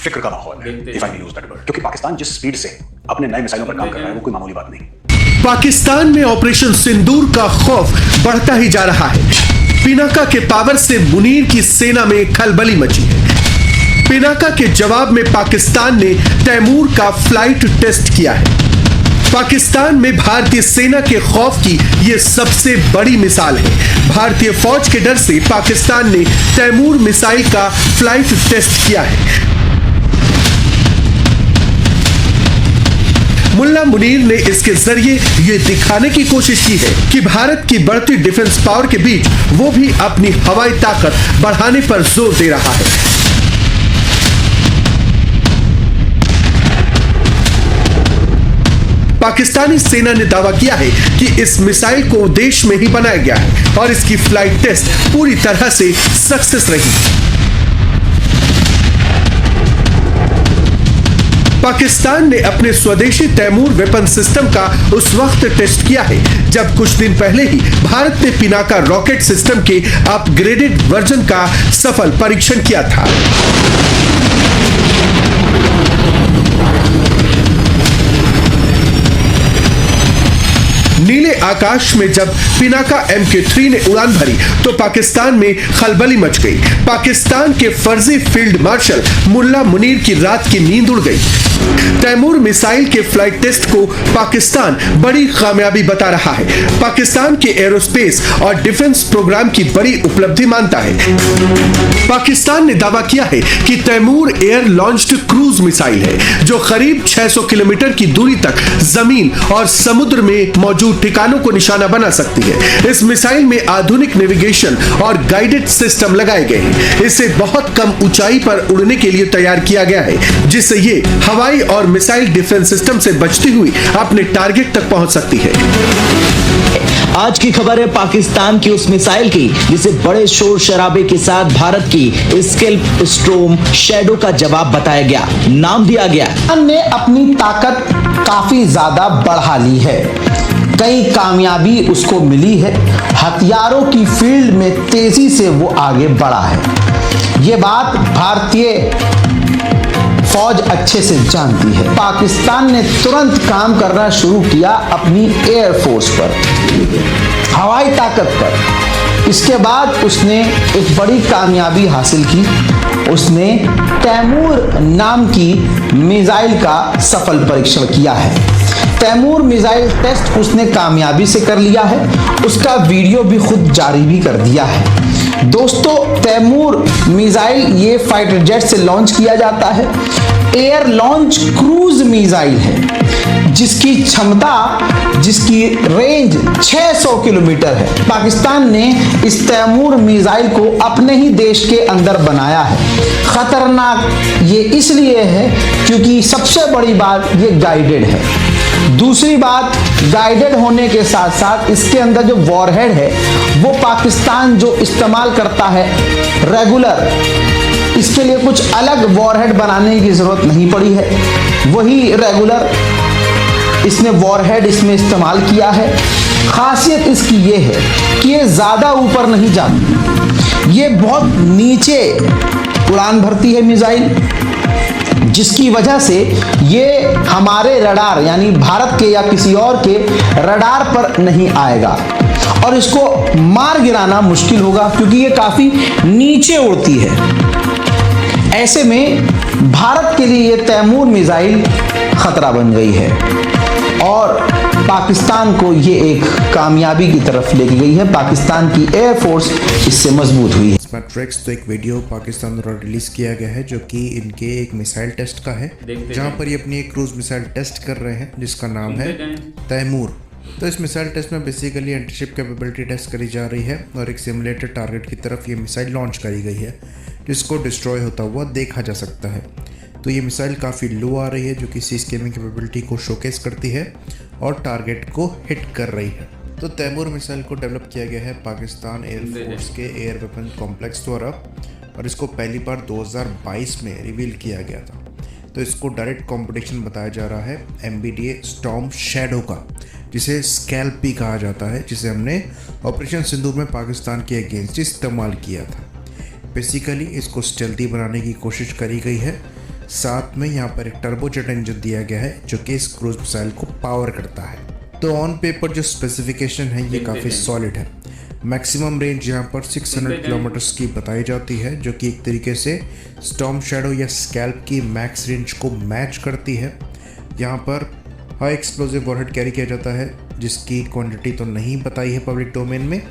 फिक्र का माहौल है, if I may use that word, क्योंकि पाकिस्तान जिस स्पीड से अपने नए मिसाइलों पर काम कर रहा है वो कोई मामूली बात नहीं। पाकिस्तान में ऑपरेशन सिंदूर का खौफ बढ़ता ही जा रहा है। पिनाका के पावर से मुनीर की सेना में खलबली मची है। पिनाका के जवाब में पाकिस्तान ने तैमूर का फ्लाइट टेस्ट किया है। पाकिस्तान में भारतीय सेना के खौफ की यह सबसे बड़ी मिसाल है। भारतीय फौज के डर से पाकिस्तान ने तैमूर मिसाइल का फ्लाइट टेस्ट किया है। मुल्ला मुनीर ने इसके जरिए यह दिखाने की कोशिश की है कि भारत की बढ़ती डिफेंस पावर के बीच वो भी अपनी हवाई ताकत बढ़ाने पर जोर दे रहा है। पाकिस्तानी सेना ने दावा किया है कि इस मिसाइल को देश में ही बनाया गया है और इसकी फ्लाइट टेस्ट पूरी तरह से सक्सेस रही। पाकिस्तान ने अपने स्वदेशी तैमूर वेपन सिस्टम का उस वक्त टेस्ट किया है जब कुछ दिन पहले ही भारत ने पिनाका रॉकेट सिस्टम के अपग्रेडेड वर्जन का सफल परीक्षण किया था। नीले आकाश में जब पिनाका MK3 ने उड़ान भरी तो पाकिस्तान में खलबली मच गई। पाकिस्तान के फर्जी फील्ड मार्शल मुल्ला मुनीर की रात की नींद उड़ गई। तैमूर मिसाइल के फ्लाइट टेस्ट को पाकिस्तान बड़ी कामयाबी बता रहा है। पाकिस्तान के एरोस्पेस और डिफेंस प्रोग्राम की बड़ी उपलब्धि मानता है। पाकिस्तान ने दावा किया है कि Taimur air launched cruise missile है जो करीब 600 किलोमीटर की दूरी तक जमीन और समुद्र में मौजूद ठिकानों को निशाना बना सकती है। इस मिसाइल में आधुनिक नेविगेशन और गाइडेड सिस्टम लगाए गए हैं। इसे बहुत कम ऊंचाई पर उड़ने के लिए तैयार किया गया है जिससे ये हवाई और मिसाइल डिफेंस सिस्टम से बचती हुई अपने टारगेट तक पहुंच सकती है। आज की खबर है पाकिस्तान की उस मिसाइल की जिसे बड़े शोर शराबे के साथ भारत की स्केल्प स्टॉर्म शैडो का जवाब बताया गया, नाम दिया गया। ने अपनी ताकत काफी ज्यादा बढ़ा ली है, कई कामयाबी उसको मिली है, हथियारों की फील्ड में तेजी से वो आगे बढ़ा है। ये बात भारतीय फौज अच्छे से जानती है। पाकिस्तान ने तुरंत काम करना शुरू किया अपनी एयरफोर्स पर, हवाई ताकत पर। इसके बाद उसने एक बड़ी कामयाबी हासिल की। उसने तैमूर नाम की मिसाइल का सफल परीक्षण किया है। तैमूर मिसाइल टेस्ट उसने कामयाबी से कर लिया है। उसका वीडियो भी खुद जारी भी कर दिया है। दोस्तों, तैमूर मिसाइल ये फाइटर जेट से लॉन्च किया जाता है। एयर लॉन्च क्रूज मिसाइल है जिसकी क्षमता, जिसकी रेंज 600 किलोमीटर है। पाकिस्तान ने इस तैमूर मिसाइल को अपने ही देश के अंदर बनाया है। खतरनाक ये इसलिए है क्योंकि सबसे बड़ी बात ये गाइडेड है। दूसरी बात, गाइडेड होने के साथ साथ इसके अंदर जो वॉरहेड है वो पाकिस्तान जो इस्तेमाल करता है रेगुलर, इसके लिए कुछ अलग वॉरहेड बनाने की जरूरत नहीं पड़ी है। वही रेगुलर इसने वॉरहेड इसमें इस्तेमाल किया है। खासियत इसकी ये है कि ये ज्यादा ऊपर नहीं जाती, ये बहुत नीचे उड़ान भरती है मिसाइल, जिसकी वजह से ये हमारे रडार यानी भारत के या किसी और के रडार पर नहीं आएगा और इसको मार गिराना मुश्किल होगा क्योंकि ये काफी नीचे उड़ती है। ऐसे में भारत के लिए ये तैमूर मिसाइल खतरा बन गई है और पाकिस्तान को ये एक कामयाबी की तरफ लेके गई है। पाकिस्तान की एयरफोर्स इससे मजबूत हुई है। स्मैट्रिक्स तो एक वीडियो पाकिस्तान द्वारा रिलीज किया गया है जो कि इनके एक मिसाइल टेस्ट का है, जहां पर ये अपनी एक क्रूज मिसाइल टेस्ट कर रहे हैं जिसका नाम है तैमूर। तो इस मिसाइल टेस्ट में बेसिकली एंटीशिप कैपेबिलिटी टेस्ट करी जा रही है और एक सिमुलेटेड टारगेट की तरफ ये मिसाइल लॉन्च करी गई है जिसको डिस्ट्रॉय होता हुआ देखा जा सकता है। तो ये मिसाइल काफ़ी लो आ रही है जो कि सी स्कैमिंग कैपेबिलिटी को शोकेस करती है और टारगेट को हिट कर रही है। तो तैमूर मिसाइल को डेवलप किया गया है पाकिस्तान एयरफोर्स के एयर वेपन कॉम्प्लेक्स द्वारा और इसको पहली बार 2022 में रिवील किया गया था। तो इसको डायरेक्ट कंपटीशन बताया जा रहा है MBDA स्टॉर्म शैडो का, जिसे स्कैल्प भी कहा जाता है, जिसे हमने ऑपरेशन सिंदूर में पाकिस्तान के अगेंस्ट इस्तेमाल किया था। बेसिकली इसको स्टेल्थी बनाने की कोशिश करी गई है। साथ में यहाँ पर एक टर्बोजेट इंजन दिया गया है जो कि इस क्रूज मिसाइल को पावर करता है। तो ऑन पेपर जो स्पेसिफिकेशन है ये काफ़ी सॉलिड है। मैक्सिमम रेंज यहाँ पर 600 किलोमीटर्स की बताई जाती है, जो कि एक तरीके से स्टॉर्म शैडो या स्कैल्प की मैक्स रेंज को मैच करती है। यहाँ पर हाई एक्सप्लोजिव वॉरहेड कैरी किया जाता है, जिसकी क्वांटिटी तो नहीं बताई है पब्लिक डोमेन में,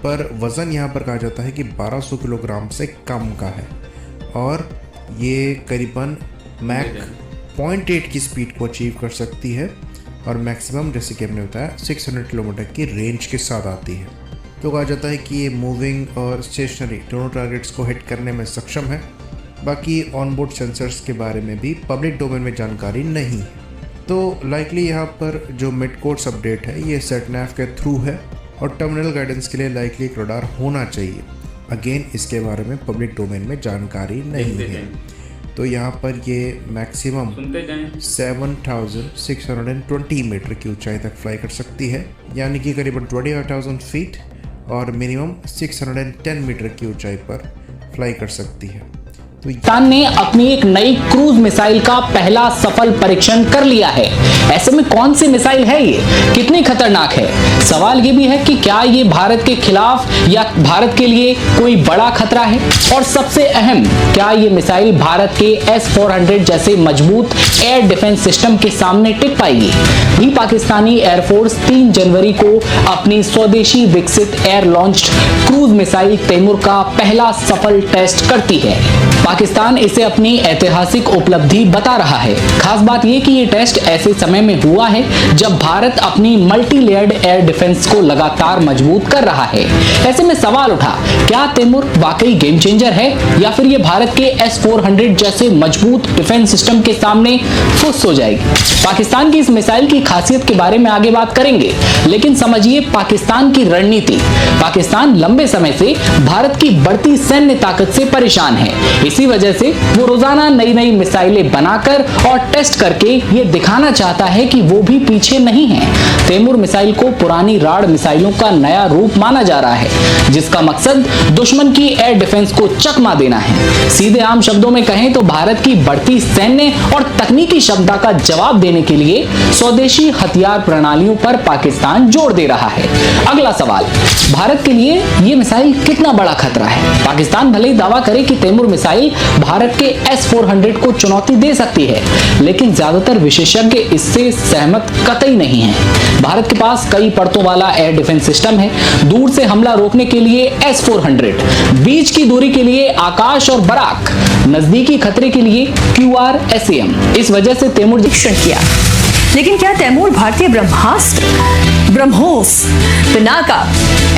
पर वज़न यहाँ पर कहा जाता है कि 1200 किलोग्राम से कम का है और ये करीबन मैक 0.8 की स्पीड को अचीव कर सकती है और मैक्सिमम, जैसे कि हमने बताया, 600 किलोमीटर की रेंज के साथ आती है। तो कहा जाता है कि ये मूविंग और स्टेशनरी दोनों टारगेट्स को हिट करने में सक्षम है। बाकी ऑनबोर्ड सेंसर्स के बारे में भी पब्लिक डोमेन में जानकारी नहीं है। तो लाइकली यहाँ पर जो मिड कोर्स अपडेट है ये सेटनैव के थ्रू है और टर्मिनल गाइडेंस के लिए लाइकली एक रडार होना चाहिए। अगेन इसके बारे में पब्लिक डोमेन में जानकारी नहीं है। तो यहाँ पर ये मैक्सिमम 7620 मीटर की ऊंचाई तक फ्लाई कर सकती है, यानी कि करीबन 25,000 फीट, और मिनिमम 610 मीटर की ऊंचाई पर फ्लाई कर सकती है। पाकिस्तान ने अपनी एक नई क्रूज मिसाइल का पहला सफल परीक्षण कर लिया है। ऐसे में कौन सी मिसाइल है ये, कितनी खतरनाक है? सवाल ये भी है कि क्या ये भारत के खिलाफ या भारत के लिए कोई बड़ा खतरा है? और सबसे अहम, क्या ये मिसाइल भारत के S-400 जैसे मजबूत एयर डिफेंस सिस्टम के सामने टिक पाएगी? भी पाकिस्तानी एयरफोर्स 3 जनवरी को अपनी स्वदेशी विकसित air launched cruise missile Taimur का पहला सफल टेस्ट करती है। पाकिस्तान इसे अपनी ऐतिहासिक उपलब्धि बता रहा है। खास बात यह कि ये टेस्ट ऐसे समय में हुआ है जब भारत अपनी मल्टी लेयर्ड एयर डिफेंस को लगातार मजबूत कर रहा है। ऐसे में सवाल उठा, क्या तैमूर वाकई गेम चेंजर है या फिर ये भारत के S-400 जैसे मजबूत डिफेंस सिस्टम के सामने फुस हो जाएगी? पाकिस्तान की इस मिसाइल की खासियत के बारे में आगे बात करेंगे, लेकिन समझिए पाकिस्तान की रणनीति। पाकिस्तान लंबे समय से भारत की बढ़ती सैन्य ताकत से परेशान है। इसी वजह से वो रोजाना नई नई मिसाइलें बनाकर और टेस्ट करके ये दिखाना चाहता है कि वो भी पीछे नहीं है। तैमूर मिसाइल को पुरानी राड मिसाइलों का नया रूप माना जा रहा है, जिसका मकसद दुश्मन की एयर डिफेंस को चकमा देना है। सीधे आम शब्दों में कहें तो भारत की बढ़ती सैन्य और तकनीकी क्षमता का जवाब देने के लिए स्वदेशी हथियार प्रणालियों पर पाकिस्तान जोर दे रहा है। अगला सवाल, भारत के लिए ये मिसाइल कितना बड़ा खतरा है? पाकिस्तान भले ही दावा करे कि तैमूर मिसाइल भारत के S-400 को चुनौती दे सकती है, लेकिन ज्यादातर विशेषज्ञ इससे सहमत कतई नहीं हैं। भारत के पास कई परतों वाला एयर डिफेंस सिस्टम है। दूर से हमला रोकने के लिए S-400, बीच की दूरी के लिए आकाश और बराक, नजदीकी खतरे के लिए QR-SAM। इस वजह से तैमूर किया। लेकिन क्या तैमूर भारतीय ब्रह्मास्त्र, ब्रह्मोस, पिनाका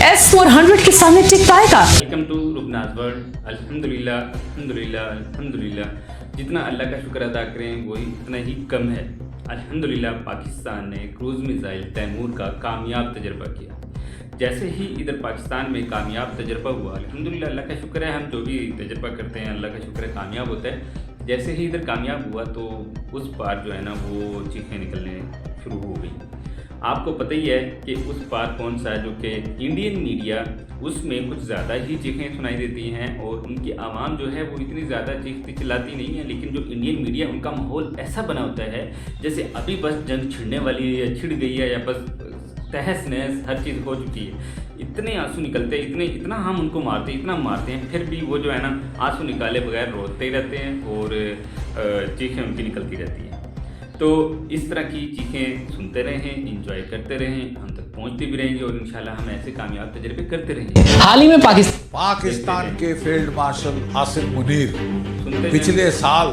S-400 के सामने टिक पाएगा? वेलकम टू रुबनाज वर्ल्ड। अल्हम्दुलिल्लाह अल्हम्दुलिल्लाह अल्हम्दुलिल्लाह। जितना अल्लाह का शुक्र अदा करें वही इतना ही कम है। अल्हम्दुलिल्लाह पाकिस्तान ने क्रूज मिसाइल तैमूर का कामयाब तजर्बा किया। जैसे ही इधर पाकिस्तान में कामयाब तजर्बा हुआ, अल्हम्दुलिल्लाह अल्लाह का शुक्र है, हम जो भी तजर्बा करते हैं अल्लाह का शुक्र है कामयाब होता है। जैसे ही इधर कामयाब हुआ तो उस पार जो है ना वो चीखें निकलने शुरू हो गई। आपको पता ही है कि उस पार कौन सा है, जो कि इंडियन मीडिया, उसमें कुछ ज़्यादा ही चीखें सुनाई देती हैं और उनकी आवाम जो है वो इतनी ज़्यादा चीखती चिल्लाती नहीं है, लेकिन जो इंडियन मीडिया, उनका माहौल ऐसा बना होता है जैसे अभी बस जंग छिड़ने वाली है, छिड़ गई है, या बस तहस नहस हर चीज़ हो चुकी है। इतने आंसू निकलते हैं, इतना हम उनको मारते हैं, इतना मारते हैं, फिर भी वो जो है ना आंसू निकाले बगैर रोते ही रहते हैं और चीखें उनकी निकलती रहती हैं। तो इस तरह की चीखें सुनते रहें, इंजॉय करते रहें, हम तक पहुंचते भी रहेंगे और इंशाल्लाह हम ऐसे कामयाब तजर्बे करते रहेंगे। हाल ही में पाकिस्तान के फील्ड मार्शल आसिम मुनीर पिछले साल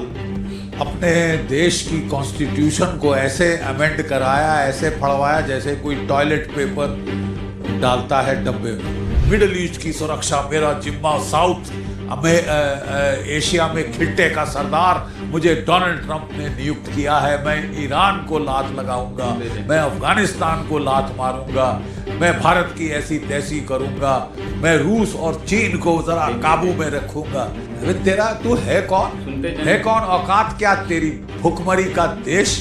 अपने देश की कॉन्स्टिट्यूशन को ऐसे अमेंड कराया, ऐसे फड़वाया जैसे कोई टॉयलेट पेपर डालता है डब्बे में। मिडिल ईस्ट की सुरक्षा मेरा जिम्मा, साउथ एशिया में खिट्टे का सरदार मुझे डोनाल्ड ट्रंप ने नियुक्त किया है। मैं ईरान को लात लगाऊंगा, मैं अफगानिस्तान को लात मारूंगा, मैं भारत की ऐसी तैसी करूंगा, मैं रूस और चीन को जरा काबू में रखूंगा। तेरा तू है कौन? है कौन? औकात क्या तेरी? भुखमरी का देश,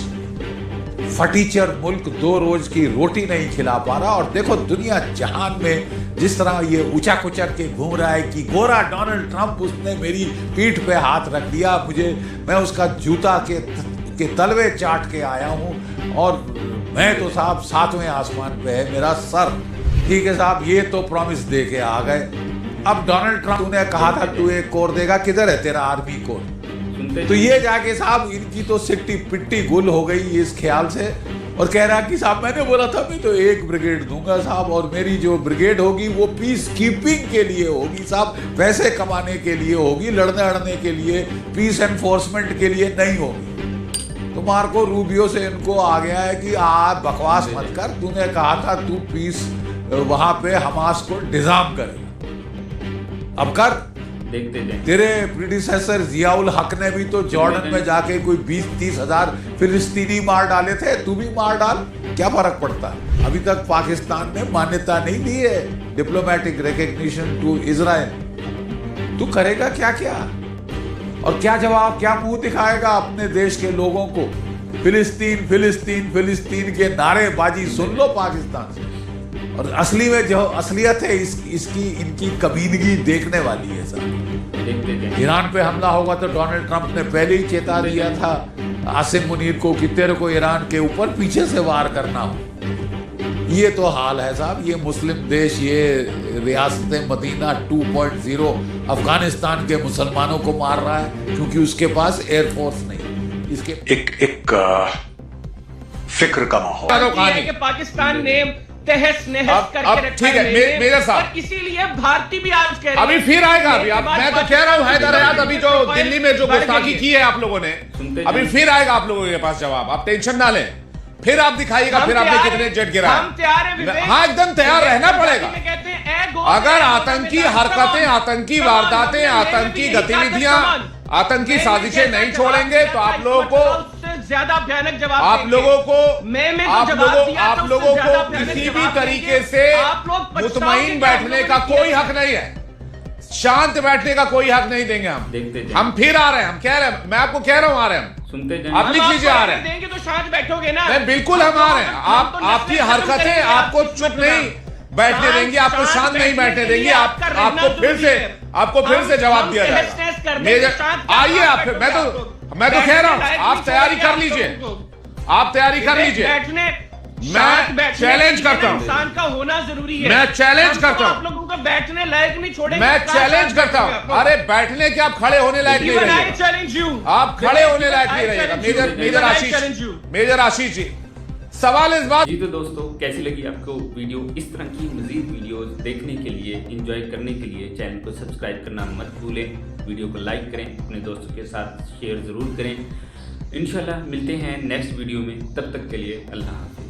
फटीचर मुल्क, 2 रोज की रोटी नहीं खिला पा रहा। और देखो दुनिया जहान में जिस तरह ये ऊंचा कुचक के घूम रहा है कि गोरा डोनाल्ड ट्रंप, उसने मेरी पीठ पे हाथ रख दिया, मैं उसका जूता के तलवे चाट के आया हूं और मैं तो साहब 7वें आसमान पे है मेरा सर। ठीक है साहब, ये तो प्रॉमिस दे के आ गए। अब डोनाल्ड ट्रंप, तूने कहा था तू एक कोर देगा, किधर है तेरा आर्मी कोर? तो ये जाके साहब इनकी तो सिट्टी पिट्टी गुल हो गई इस ख्याल से, और कह रहा कि साहब मैंने बोला था मैं तो 1 ब्रिगेड दूंगा साहब, और मेरी जो ब्रिगेड होगी वो पीस कीपिंग के लिए होगी साहब, पैसे कमाने के लिए होगी, लड़ने अड़ने के लिए, पीस एनफोर्समेंट के लिए नहीं होगी। तो मार्को रूबियो से इनको आ गया है कि आप बकवास मत कर, तूने कहा था तू पीस वहां पे हमास को डिजाम करेगा, अब कर। देखते जाएं। तेरे प्रीडिसेसर जियाउल हक ने भी तो जॉर्डन में जाके कोई 20-30 हजार फिलिस्तीनी मार डाले थे, तू भी मार डाल, क्या फर्क पड़ता है? अभी तक पाकिस्तान ने मान्यता नहीं दी है, डिप्लोमेटिक रिकॉग्निशन टू इजराइल। तू करेगा क्या क्या, और क्या जवाब, क्या मुंह दिखाएगा अपने देश के लोगों को? फिलिस्तीन फिलिस्तीन फिलिस्तीन के नारेबाजी सुन लो पाकिस्तान से, और असली में जो असलियत है इसकी इनकी कमीनगी देखने वाली है सर। ईरान पे हमला होगा तो डोनाल्ड ट्रंप ने पहले ही चेता दिया था आसिम मुनीर को कि तेरे को ईरान के ऊपर पीछे से वार करना हो। ये तो हाल है साहब, ये मुस्लिम देश, ये रियासत मदीना 2.0 अफगानिस्तान के मुसलमानों को मार रहा है क्योंकि उसके पास एयरफोर्स नहीं। इसके एक फिक्र का माहौल पाकिस्तान ने तहस नहस करके रखा ठीक है मेजर साहब, इसीलिए भारतीय भी आज कह रहे हैं अभी फिर आएगा। अभी मैं तो कह रहा हूँ हैदर हयात, अभी जो दिल्ली में जो गुस्ताखी की है आप लोगों ने, अभी फिर आएगा आप लोगों के पास जवाब, आप टेंशन ना लें, फिर आप दिखाइएगा फिर आपने कितने जेट गिरा। हम तैयार हैं, हाँ एकदम तैयार रहना पड़ेगा। अगर आतंकी हरकतें, आतंकी वारदातें, आतंकी गतिविधियां, आतंकी साजिशें नहीं छोड़ेंगे तो आप लोगों को ज्यादा भयानक जवाब, आप लोगों को आप लोगों को किसी भी तरीके से मुतमईन बैठने का कोई हक नहीं है, शांत बैठने का कोई हक नहीं देंगे हम। हम फिर आ रहे हैं, हम कह रहे हैं, मैं आपको कह रहा हूं आ रहे हैं, सुनते जाएं। आप लिख लीजिए आ रहे हैं, देंगे तो शांत बैठोगे ना? नहीं बिल्कुल हम आ रहे हैं। आप आपकी हरकतें आपको चुप नहीं बैठने देंगे, आपको शांत नहीं बैठने देंगे, आपको फिर से जवाब दिया जाएगा। आइए आप, मैं तो कह रहा हूं आप तैयारी कर लीजिए, आप तैयारी कर लीजिए। मैं चैलेंज करता हूं, इंसान का होना जरूरी है। मैं चैलेंज करता हूं, आप लोगों को बैठने लायक नहीं छोड़ेंगे। मैं चैलेंज करता हूं, अरे बैठने के आप खड़े होने लायक नहीं रहिएगा, आप खड़े होने लायक नहीं रहिएगा। मेजर आशीष जी, सवाल इस बात। जी तो दोस्तों, कैसी लगी आपको वीडियो? इस तरह की मजीद वीडियोस देखने के लिए, एंजॉय करने के लिए चैनल को सब्सक्राइब करना मत भूलें, वीडियो को लाइक करें, अपने दोस्तों के साथ शेयर ज़रूर करें। इंशाल्लाह मिलते हैं नेक्स्ट वीडियो में, तब तक के लिए अल्लाह हाफ़िज़।